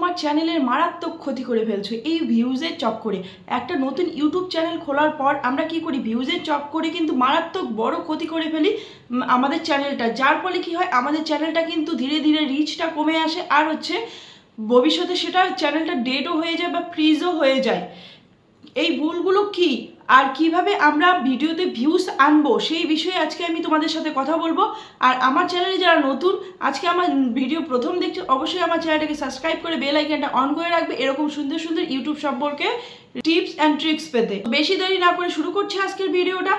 তোমার চ্যানেলের মারাত্মক ক্ষতি করে ফেলছো এই ভিউজের চক্করে। একটা নতুন ইউটিউব চ্যানেল খোলার পর আমরা কি করি, ভিউজের চক্করে কিন্তু মারাত্মক বড় ক্ষতি করে ফেলি আমাদের চ্যানেলটা, যার ফলে কি হয় আমাদের চ্যানেলটা কিন্তু ধীরে ধীরে রিচটা কমে আসে, আর ভবিষ্যতে সেটা চ্যানেলটা ডেডও হয়ে যায় বা ফ্রিজও হয়ে যায়। এই ভুলগুলো কি আর কিভাবে আমরা ভিডিওতে ভিউজ আনবো সেই বিষয়ে আজকে আমি তোমাদের সাথে কথা বলবো। আর আমার চ্যানেলে যারা নতুন আজকে আমার ভিডিও প্রথম দেখছো, অবশ্যই আমার চ্যানেলটাকে সাবস্ক্রাইব করে বেল আইকনটা অন করে রাখবে এরকম সুন্দর সুন্দর ইউটিউব সম্পর্কে টিপস অ্যান্ড ট্রিক্স পেতে। বেশি দেরি না করে শুরু করছি আজকের ভিডিওটা।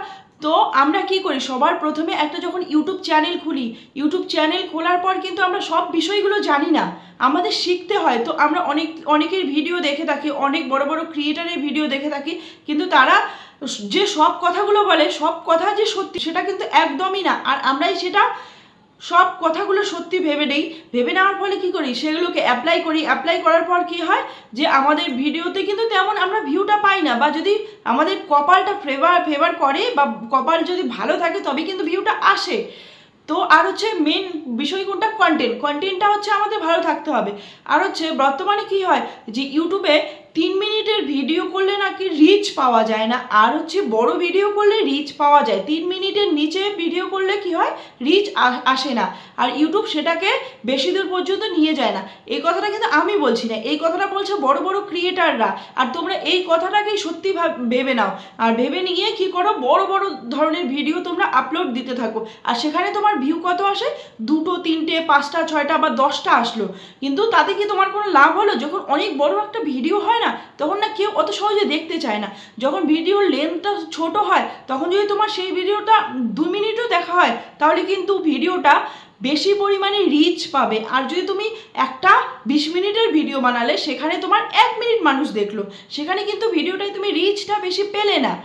তো আমরা কি করি, সবার প্রথমে একটা যখন ইউটিউব চ্যানেল খুলি, ইউটিউব চ্যানেল খোলার পর কিন্তু আমরা সব বিষয়গুলো জানি না, আমাদের শিখতে হয়। তো আমরা অনেকের ভিডিও দেখে থাকি, অনেক বড় বড় ক্রিয়েটারের ভিডিও দেখে থাকি, কিন্তু তারা যে সব কথাগুলো বলে সব কথা যে সত্যি সেটা কিন্তু একদমই না। আর আমরাই সেটা সব কথাগুলো সত্যি ভেবে নেই, ভেবে নেওয়ার ফলে কি করি, সেগুলোকে অ্যাপ্লাই করি। অ্যাপ্লাই করার পর কি হয় যে আমাদের ভিডিওতে কিন্তু তেমন আমরা ভিউটা পাই না, বা যদি আমাদের কপালটা ফেভার করে বা কপাল যদি ভালো থাকে তবে কিন্তু ভিউটা আসে। তো আর মেন বিষয় কোনটা, কন্টেন্টটা আমাদের ভালো থাকতে হবে। আর বর্তমানে কি হয় যে ইউটিউবে 3 মিনিটের ভিডিও করলে নাকি রিচ পাওয়া যায় না, আর বড় ভিডিও করলে রিচ পাওয়া যায়। 3 মিনিটের নিচে ভিডিও করলে কি হয়, রিচ আসে না, আর ইউটিউব সেটাকে বেশি দূর পর্যন্ত নিয়ে যায় না। এই কথাটা কিন্তু আমি বলছি না, এই কথাটা বলছে বড় বড় ক্রিয়েটাররা। আর তোমরা এই কথাটাকেই সত্যি ভেবে নাও, আর ভেবে নিয়ে কি করো, বড় বড় ধরনের ভিডিও তোমরা আপলোড দিতে থাকো, আর সেখানে তোমার ভিউ কত আসে, 2টো 3টে 5টা 6টা বা 10টা আসলো, কিন্তু তাতে কি তোমার কোনো লাভ হলো? যখন অনেক বড় একটা ভিডিও হয় না, তখন না কেউ অত সহজে দেখতে চায় না। যখন ভিডিওর লেন্থটা ছোট হয়, তখন যদি তোমার সেই ভিডিওটা 2 মিনিটও দেখা হয়, তাহলে কিন্তু ভিডিওটা বেশি পরিমাণে রিচ পাবে। আর যদি তুমি একটা 20 মিনিটের ভিডিও বানালে, সেখানে তোমার 1 মিনিট মানুষ দেখলো, সেখানে কিন্তু ভিডিওটায় তুমি রিচটা বেশি পেলে না।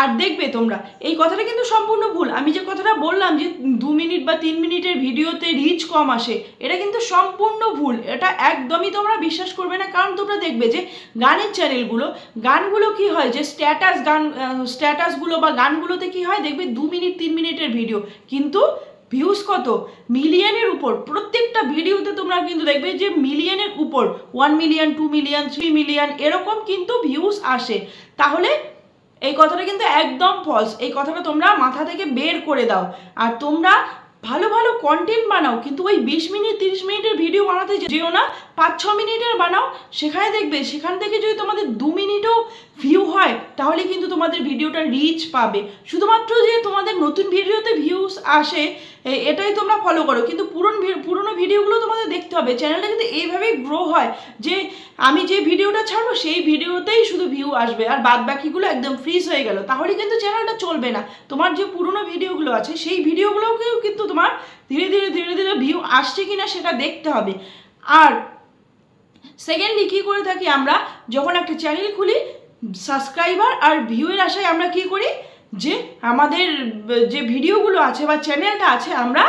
আর দেখবে তোমরা এই কথাটা কিন্তু সম্পূর্ণ ভুল। আমি যে কথাটা বললাম যে 2 মিনিট বা 3 মিনিটের ভিডিওতে রিচ কম আসে, এটা কিন্তু সম্পূর্ণ ভুল। এটা একদমই তোমরা বিশ্বাস করবে না, কারণ তোমরা দেখবে যে গানের গানগুলো কি হয়, যে স্ট্যাটাসগুলো বা গানগুলোতে কি হয়, দেখবে 2 মিনিট 3 মিনিটের ভিডিও, কিন্তু ভিউজ কত, মিলিয়নের উপর। প্রত্যেকটা ভিডিওতে তোমরা কিন্তু দেখবে যে মিলিয়নের উপর, 1 মিলিয়ন 2 মিলিয়ন 3 মিলিয়ন এরকম কিন্তু ভিউজ আসে। তাহলে এই কথাটা কিন্তু একদম ফলস, এই কথাটা তোমরা মাথা থেকে বের করে দাও। আর তোমরা ভালো ভালো কন্টেন্ট বানাও, কিন্তু ওই 20 মিনিট 30 মিনিটের ভিডিও বানাতে যেও না, 5-6 মিনিটের বানাও। সেখানে দেখবে সেখান থেকে যদি তোমাদের 2 মিনিটও ভিউ হয়, তাহলে কিন্তু তোমাদের ভিডিওটা রিচ পাবে। শুধুমাত্র যে তোমাদের নতুন ভিডিওতে ভিউজ আসে এটাই তোমরা ফলো করো, কিন্তু পুরনো ভিডিওগুলো তোমাদের দেখতে হবে। চ্যানেলটা কিন্তু এইভাবেই গ্রো হয় যে আমি যে ভিডিওটা ছাড়বো সেই ভিডিওতেই শুধু ভিউ আসবে, আর বাদ বাকিগুলো একদম ফ্রিজ হয়ে গেল, তাহলে কিন্তু চ্যানেলটা চলবে না। তোমার যে পুরনো ভিডিওগুলো আছে সেই ভিডিওগুলোকেও কিন্তু তোমার ধীরে ধীরে ভিউ আসছে কিনা সেটা দেখতে হবে। আর সেকেন্ডলি কী করে থাকি আমরা, যখন একটা চ্যানেল খুলি, সাবস্ক্রাইবার আর ভিউয়ের আশায় আমরা কি করি, যে আমাদের যে ভিডিওগুলো আছে বা চ্যানেলটা আছে আমরা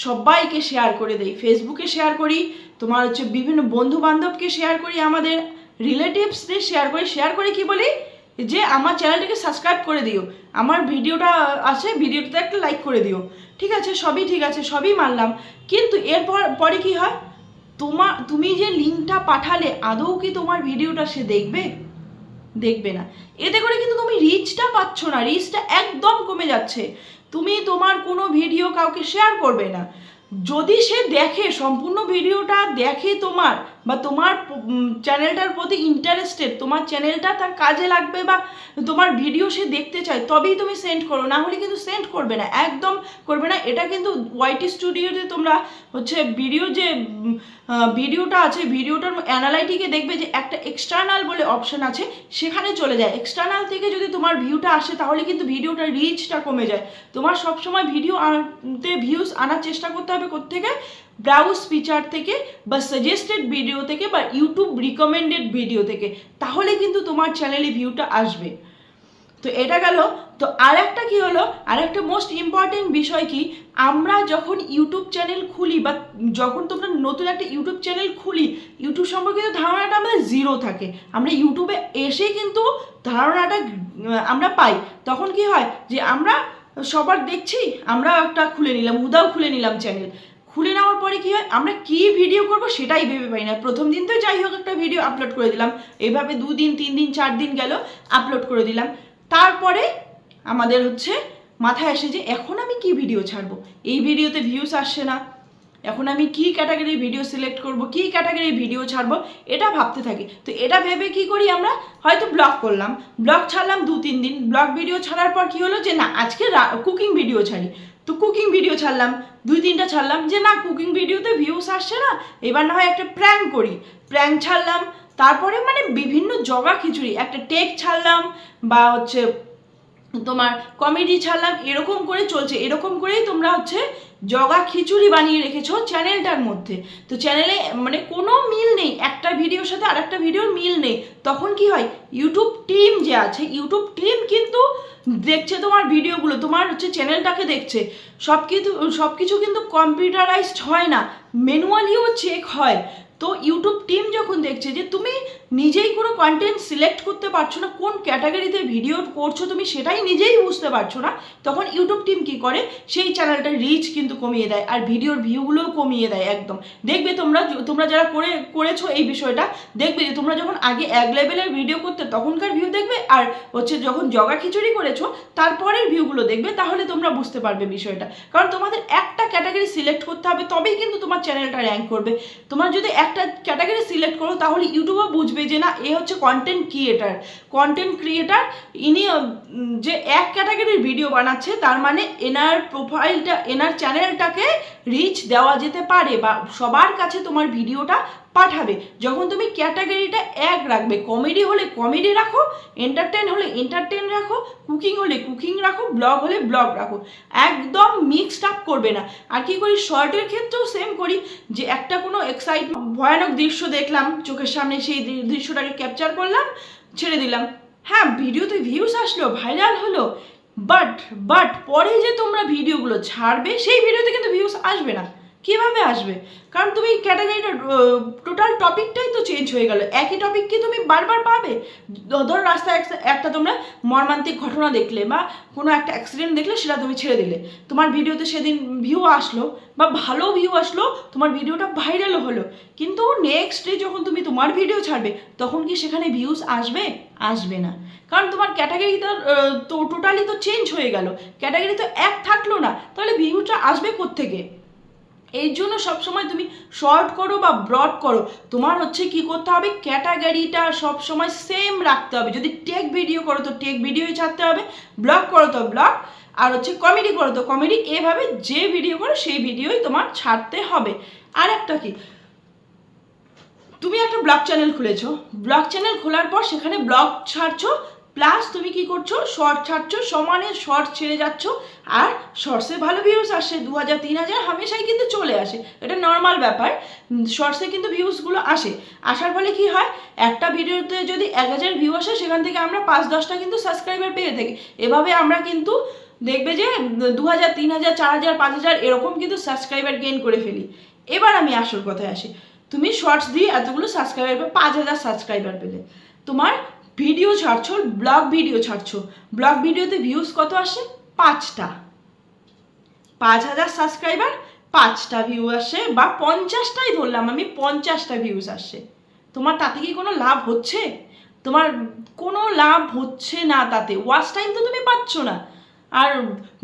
সবাইকে শেয়ার করে দিই, ফেসবুকে শেয়ার করি, তোমার বিভিন্ন বন্ধু বান্ধবকে শেয়ার করি, আমাদের রিলেটিভসদের শেয়ার করে কি বলি, যে আমার চ্যানেলটাকে সাবস্ক্রাইব করে দিও, আমার ভিডিওটা আছে ভিডিওটাতে একটা লাইক করে দিও। ঠিক আছে, সবই মানলাম, কিন্তু পরে কি হয়, তুমি যে লিঙ্কটা পাঠালে আদৌ কি তোমার ভিডিওটা সে দেখবে না। এতে করে কিন্তু তুমি রিচটা পাচ্ছ না, রিচটা একদম কমে যাচ্ছে। তুমি তোমার কোনো ভিডিও কাউকে শেয়ার করবে না, যদি সে দেখে সম্পূর্ণ ভিডিওটা দেখে তোমার, বা তোমার চ্যানেলটার প্রতি ইন্টারেস্টেড, তোমার চ্যানেলটা তার কাজে লাগবে বা তোমার ভিডিও সে দেখতে চায়, তবেই তুমি সেন্ড করো, না হলে কিন্তু সেন্ড করবে না, একদম করবে না। এটা কিন্তু ওয়াইটি স্টুডিওতে তোমরা ভিডিওটা আছে, ভিডিওটার অ্যানালাইটিকে দেখবে যে একটা এক্সটার্নাল বলে অপশন আছে, সেখানে চলে যায়। এক্সটার্নাল থেকে যদি তোমার ভিউটা আসে, তাহলে কিন্তু ভিডিওটার রিচটা কমে যায়। তোমার সবসময় ভিউজ আনার চেষ্টা করতে হবে কোত্থেকে, ব্রাউজ ফিচার থেকে, বা সাজেস্টেড ভিডিও থেকে, বা ইউটিউব রিকমেন্ডেড ভিডিও থেকে, তাহলে কিন্তু তোমার চ্যানেলে ভিউটা আসবে। তো এটা গেল। তো আরেকটা কি হলো, আরেকটা মোস্ট ইম্পর্টেন্ট বিষয় কি, আমরা যখন ইউটিউব চ্যানেল খুলি, বা যখন তোমরা নতুন একটা ইউটিউব চ্যানেল খুলি, ইউটিউব সম্পর্কে ধারণাটা আমাদের জিরো থাকে, আমরা ইউটিউবে এসে কিন্তু ধারণাটা আমরা পাই। তখন কি হয় যে আমরা সবার দেখছি, আমরা একটা খুলে নিলাম চ্যানেল, খুলে নেওয়ার পরে কি হয়, আমরা কি ভিডিও করব সেটাই ভেবে পাই না। প্রথম দিন তো যাই হোক একটা ভিডিও আপলোড করে দিলাম, এভাবে 2 দিন 3 দিন 4 দিন গেল, আপলোড করে দিলাম। তারপরে আমাদের হচ্ছে মাথায় আসে যে এখন আমি কি ভিডিও ছাড়বো, এই ভিডিওতে ভিউস আসছে না, এখন আমি কি ক্যাটাগরির ভিডিও সিলেক্ট করব, কি ক্যাটাগরির ভিডিও ছাড়বো, এটা ভাবতে থাকি। তো এটা ভেবে কি করি, আমরা হয়তো ব্লগ করলাম, ব্লগ ছাড়লাম 2-3 দিন, ব্লগ ভিডিও ছাড়ার পর কি হলো যে না আজকে কুকিং ভিডিও ছাড়ি, তো কুকিং ভিডিও ছাড়লাম, 2-3টা ছাড়লাম, যে না কুকিং ভিডিওতে ভিউস আসছে না, এবার না হয় একটা প্র্যাঙ্ক করি, প্র্যাঙ্ক ছাড়লাম। তারপরে মানে বিভিন্ন জগা খিচুড়ি, একটা টেক ছাড়লাম বা হচ্ছে তোমার কমেডি ছাড়লাম, এরকম করে চলছে। এরকম করেই তোমরা হচ্ছে জগা খিচুড়ি বানিয়ে রেখেছো চ্যানেলটার মধ্যে। তো চ্যানেলে মানে কোনো মিল নেই, একটা ভিডিওর সাথে আর একটা ভিডিওর মিল নেই। তখন কি হয়, ইউটিউব টিম যে আছে, ইউটিউব টিম কিন্তু দেখছে তোমার ভিডিওগুলো, তোমার হচ্ছে চ্যানেলটাকে দেখছে। সব কিছু কিন্তু কম্পিউটারাইজড হয় না, ম্যানুয়ালিও চেক হয়। তো ইউটিউব টিম যখন দেখছে যে তুমি নিজেই কোনো কন্টেন্ট সিলেক্ট করতে পারছো না, কোন ক্যাটাগরিতে ভিডিও করছো তুমি সেটাই নিজেই বুঝতে পারছো না, তখন ইউটিউব টিম কি করে, সেই চ্যানেলটার রিচ কিন্তু কমিয়ে দেয় আর ভিডিওর ভিউগুলোও কমিয়ে দেয় একদম। দেখবে তোমরা যারা করেছো এই বিষয়টা, দেখবে যে তোমরা যখন আগে এক লেভেলের ভিডিও করতে তখনকার ভিউ দেখবে, আর হচ্ছে যখন জগা খিচুড়ি করেছো তারপরের ভিউগুলো দেখবে, তাহলে তোমরা বুঝতে পারবে বিষয়টা। কারণ তোমাদের একটা ক্যাটাগরি সিলেক্ট করতে হবে, তবেই কিন্তু তোমার চ্যানেলটা র্যাঙ্ক করবে। তোমার যদি একটা ক্যাটাগরি সিলেক্ট করো তাহলে ইউটিউবও বুঝবে যে না এ হচ্ছে কন্টেন্ট ক্রিয়েটার, ইনি যে এক ক্যাটাগরির ভিডিও বানাচ্ছে, তার মানে এনার প্রোফাইলটা, এনার চ্যানেলটাকে রিচ দেওয়া যেতে পারে বা সবার কাছে তোমার ভিডিওটা পাঠাবে। যখন তুমি ক্যাটাগরিটা এক রাখবে, কমেডি হলে কমেডি রাখো, এন্টারটেন হলে এন্টারটেন রাখো, কুকিং হলে কুকিং রাখো, ব্লগ হলে ব্লগ রাখো, একদম মিক্সড আপ করবে না। আর কি করি, শর্টের ক্ষেত্রেও সেম করি, যে একটা কোনো ভয়ানক দৃশ্য দেখলাম চোখের সামনে, সেই দৃশ্যটাকে ক্যাপচার করলাম, ছেড়ে দিলাম, হ্যাঁ ভিডিওতে ভিউস আসলো, ভাইরাল হলো, বাট পরে যে তোমরা ভিডিওগুলো ছাড়বে সেই ভিডিওতে কিন্তু ভিউস আসবে না। কিভাবে আসবে? কারণ তুমি ক্যাটাগরিটা টোটাল টপিকটাই তো চেঞ্জ হয়ে গেল, একই টপিক কি তুমি বারবার পাবে? ধরো রাস্তায় একটা তোমরা মর্মান্তিক ঘটনা দেখলে বা কোনো একটা অ্যাক্সিডেন্ট দেখলে, সেটা তুমি ছেড়ে দিলে, তোমার ভিডিওতে সেদিন ভিউ আসলো বা ভালো ভিউ আসলো, তোমার ভিডিওটা ভাইরালও হলো, কিন্তু নেক্সট ডে যখন তুমি তোমার ভিডিও ছাড়বে তখন কি সেখানে ভিউস আসবে? আসবে না। কারণ তোমার ক্যাটাগরিটা তো টোটালি তো চেঞ্জ হয়ে গেল, ক্যাটাগরি তো এক থাকলো না, তাহলে ভিউটা আসবে কোত্থেকে? এই জন্য সবসময় তুমি শর্ট করো বা ব্রড করো, তোমার হচ্ছে কি করতে হবে, ক্যাটাগরিটা সবসময় সেম রাখতে হবে। যদি টেক ভিডিও করো তো টেক ভিডিওই ছাড়তে হবে, ব্লগ করো তো ব্লগ, আর হচ্ছে কমেডি করো তো কমেডি, এভাবে যে ভিডিও করো সেই ভিডিওই তোমার ছাড়তে হবে। আর একটা কি, তুমি একটা ব্লগ চ্যানেল খুলেছো, ব্লগ চ্যানেল খোলার পর সেখানে ব্লগ ছাড়ছো, প্লাস তুমি কি করছো, শর্ট ছাড়ছো, সমানে শর্ট ছেড়ে যাচ্ছ, আর শর্টসে ভালো ভিউজ আসে, 2000-3000 হামেশাই কিন্তু চলে আসে, এটা নর্মাল ব্যাপার। শর্টসে কিন্তু ভিউজগুলো আসে, আসার ফলে কি হয়, একটা ভিডিওতে যদি 1000 ভিউ আসে, সেখান থেকে আমরা 5-10টা কিন্তু সাবস্ক্রাইবার পেয়ে থাকি। এভাবে আমরা কিন্তু দেখবে যে 2000-3000 4000 5000 এরকম কিন্তু সাবস্ক্রাইবার গেইন করে ফেলি। এবার আমি আসল কথায় আসি, তুমি শর্টস দিয়ে এতগুলো সাবস্ক্রাইবার, 5000 সাবস্ক্রাইবার পেলে, তোমার ভিডিও ছাড়ছো, ব্লগ ভিডিও ছাড়ছো, ব্লগ ভিডিওতে ভিউজ কত আসে? 5টা, 5000 সাবস্ক্রাইবার, 5টা ভিউ আসে, বা 50টাই ধরলাম আমি, 50টা ভিউজ আসে, তোমার তাতে কি কোনো লাভ হচ্ছে? তোমার কোনো লাভ হচ্ছে না, তাতে ওয়াচ টাইম তো তুমি পাচ্ছ না, আর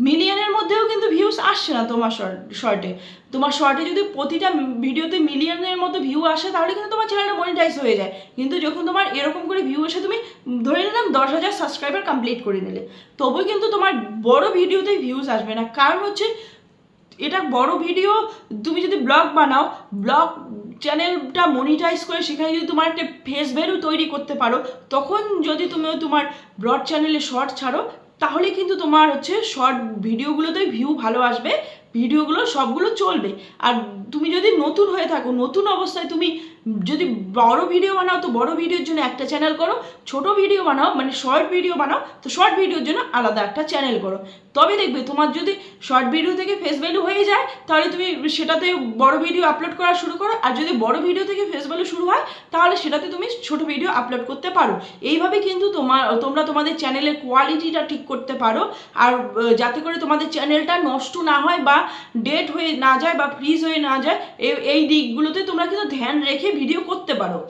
মিলিয়নের মধ্যেও কিন্তু ভিউস আসছে না তোমার শর্টে। তোমার শর্টে যদি প্রতিটা ভিডিওতে মিলিয়নের মতো ভিউ আসে, তাহলে কিন্তু তোমার চ্যানেলটা মনিটাইজ হয়ে যায়। কিন্তু যখন তোমার এরকম করে ভিউ এসে তুমি ধরে নিলাম 10,000 সাবস্ক্রাইবার কমপ্লিট করে নিলে, তবুই কিন্তু তোমার বড় ভিডিওতে ভিউজ আসবে না। কারণ হচ্ছে এটা বড় ভিডিও, তুমি যদি ব্লগ বানাও, ব্লগ চ্যানেলটা মনিটাইজ করে সেখানে যদি তোমার একটা ফেস ভ্যালু তৈরি করতে পারো, তখন যদি তুমি তোমার ব্রড চ্যানেলে শর্ট ছাড়ো, তাহলে কিন্তু তোমার হচ্ছে শর্ট ভিডিওগুলোতে ভিউ ভালো আসবে, ভিডিওগুলো সবগুলো চলবে। আর তুমি যদি নতুন হয়ে থাকো, নতুন অবস্থায় তুমি যদি বড় ভিডিও বানাও তো বড় ভিডিওর জন্য একটা চ্যানেল করো, ছোট ভিডিও বানাও মানে শর্ট ভিডিও বানাও তো শর্ট ভিডিওর জন্য আলাদা একটা চ্যানেল করো। তবে দেখবে তোমার যদি শর্ট ভিডিও থেকে ফেস ভ্যালু হয়ে যায় তাহলে তুমি সেটাতে বড় ভিডিও আপলোড করা শুরু করো, আর যদি বড় ভিডিও থেকে ফেস ভ্যালু শুরু হয় তাহলে সেটাতে তুমি ছোট ভিডিও আপলোড করতে পারো। এইভাবে কিন্তু তোমরা তোমাদের চ্যানেলের কোয়ালিটিটা ঠিক করতে পারো, আর যাতে করে তোমাদের চ্যানেলটা নষ্ট না হয় বা ডেড হয়ে না যায় বা ফ্রিজ হয়ে না যায়, এই দিকগুলোতে তোমরা কিন্তু ধ্যান রেখে ভিডিও করতে পারো।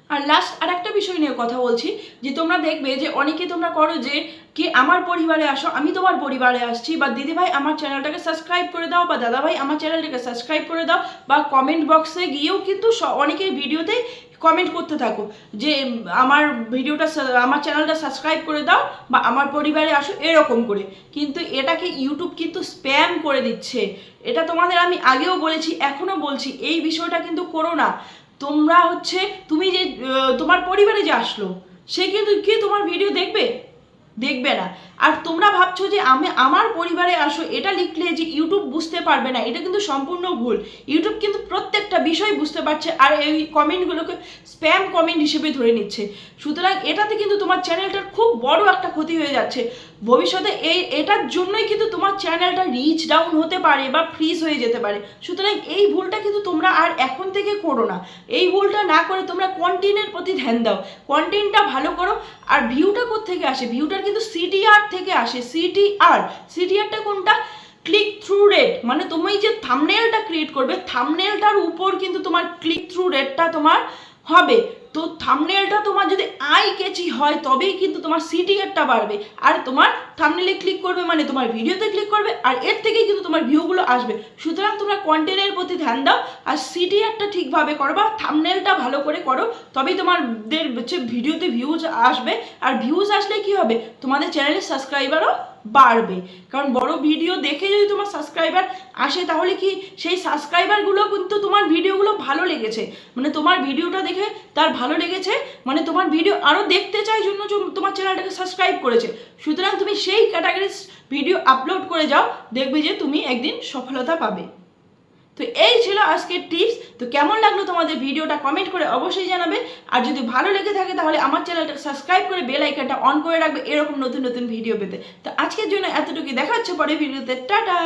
আর লাস্ট আর একটা বিষয় নিয়ে কথা বলছি, যে তোমরা দেখবে যে অনেকে তোমরা করো যে কি আমার পরিবারে আসো, আমি তোমার পরিবারে আসছি, বা দিদি ভাই আমার চ্যানেলটাকে সাবস্ক্রাইব করে দাও, বা দাদা ভাই আমার চ্যানেলটাকে সাবস্ক্রাইব করে দাও, বা কমেন্ট বক্সে গিয়েও কিন্তু অনেকের ভিডিওতে কমেন্ট করতে থাকো যে আমার আমার চ্যানেলটা সাবস্ক্রাইব করে দাও বা আমার পরিবারে আসো, এরকম করে। কিন্তু এটাকে ইউটিউব কিন্তু স্প্যাম করে দিচ্ছে। এটা তোমাদের আমি আগেও বলেছি, এখনও বলছি, এই বিষয়টা কিন্তু করো না। তোমরা তুমি যে তোমার পরিবারে যে আসলো সে কিন্তু কি তোমার ভিডিও দেখবে না। আর তোমরা ভাবছো যে আমার পরিবারে আসো এটা লিখলে যে ইউটিউব বুঝতে পারবে না, এটা কিন্তু সম্পূর্ণ ভুল। ইউটিউব কিন্তু প্রত্যেকটা বিষয় বুঝতে পারছে, আর এই কমেন্টগুলোকে স্প্যাম কমেন্ট হিসেবে ধরে নিচ্ছে। সুতরাং এটাতে কিন্তু তোমার চ্যানেলটার খুব বড় একটা ক্ষতি হয়ে যাচ্ছে ভবিষ্যতে। এটার জন্যই কিন্তু তোমার চ্যানেলটা রিচ ডাউন হতে পারে বা ফ্রিজ হয়ে যেতে পারে। সুতরাং এই ভুলটা কিন্তু তোমরা আর এখন থেকে করো না। এই ভুলটা না করে তোমরা কন্টেন্টের প্রতি ধ্যান দাও, কন্টেন্টটা ভালো করো। আর ভিউটা কোত্থেকে আসে? ভিউটার কিন্তু সিটিআর থেকে আসে। সিটিআরটা কোনটা? ক্লিক থ্রু রেট, মানে তুমি যে থাম্বনেলটা ক্রিয়েট করবে থাম্বনেলটার উপর কিন্তু তোমার ক্লিক থ্রু রেটটা তোমার হবে। তো থাম্বনেলটা তোমার যদি আই ক্যাচি হয় তবেই কিন্তু তোমার সিটিআরটা বাড়বে, আর তোমার থাম্বনেলে ক্লিক করবে মানে তোমার ভিডিওতে ক্লিক করবে, আর এর থেকেই কিন্তু তোমার ভিউগুলো আসবে। সুতরাং তোমরা কন্টেন্টের প্রতি ধ্যান দাও, আর সিটিআরটা ঠিকভাবে করো বা থাম্বনেলটা ভালো করে করো, তবেই তোমাদের ভিডিওতে ভিউজ আসবে। আর ভিউজ আসলে কি হবে? তোমাদের চ্যানেলের সাবস্ক্রাইবারও বাড়বে। কারণ বড় ভিডিও দেখে যদি তোমার সাবস্ক্রাইবার আসে তাহলে কি সেই সাবস্ক্রাইবারগুলো কিন্তু তোমার ভিডিওগুলো ভালো লেগেছে, মানে তোমার ভিডিওটা দেখে তার ভালো লেগেছে, মানে তোমার ভিডিও আরও দেখতে চাই জন্য তোমার চ্যানেলটাকে সাবস্ক্রাইব করেছে। সুতরাং তুমি সেই ক্যাটাগরির ভিডিও আপলোড করে যাও, দেখবে যে তুমি একদিন সফলতা পাবে। তো এই ছিল আজকের টিপস। তো কেমন লাগলো তোমাদের ভিডিওটা কমেন্ট করে অবশ্যই জানাবে, আর যদি ভালো লেগে থাকে তাহলে আমার চ্যানেলটা সাবস্ক্রাইব করে বেল আইকনটা অন করে রাখবে এরকম নতুন নতুন ভিডিও পেতে। তো আজকের জন্য এতটুকুই, দেখা হচ্ছে পরের ভিডিওতে। টাটা।